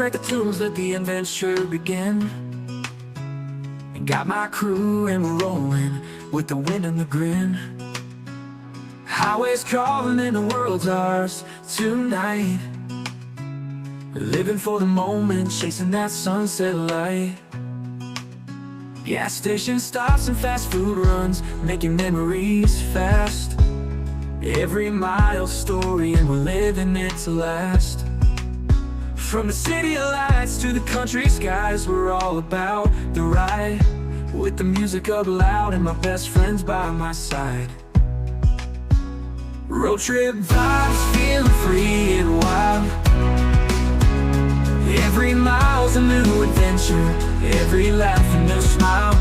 crack the tunes, let the adventure begin. And got my crew and we're rolling with the wind and the grin. Highways calling and the world's ours tonight. Living for the moment, chasing that sunset light. Gas station stops and fast food runs, making memories fast. Every mile story and we're living it to last. From the city lights to the country skies, we're all about the ride. With the music up loud and my best friends by my side. Road trip vibes, feeling free and wild. Every mile's a new adventure, every laugh a new smile.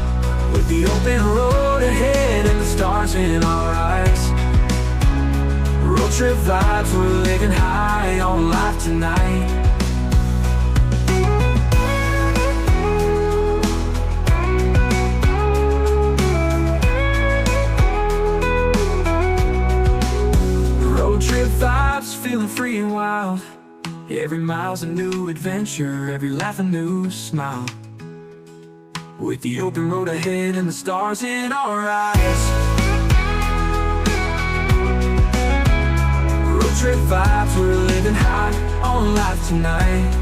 With the open road ahead and the stars in our eyes. Road trip vibes, we're living high on life tonight. Trip vibes, feeling free and wild. Every mile's a new adventure, every laugh a new smile. With the open road ahead and the stars in our eyes. Road trip vibes, we're living high on life tonight.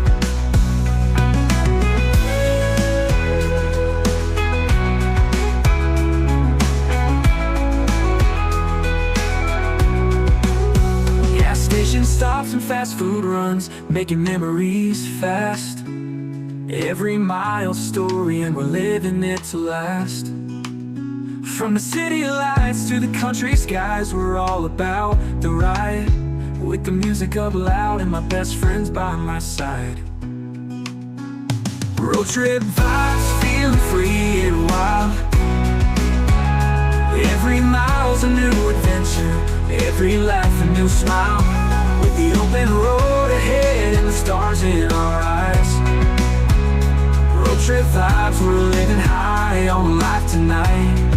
Stops and fast food runs, making memories fast. Every mile story and we're living it to last. From the city lights to the country skies, we're all about the ride. With the music up loud and my best friends by my side. Road trip vibes, feeling free and wild. Every mile's a new adventure, every laugh a new smile. With the open road ahead and the stars in our eyes. Road trip vibes, we're living high on life tonight.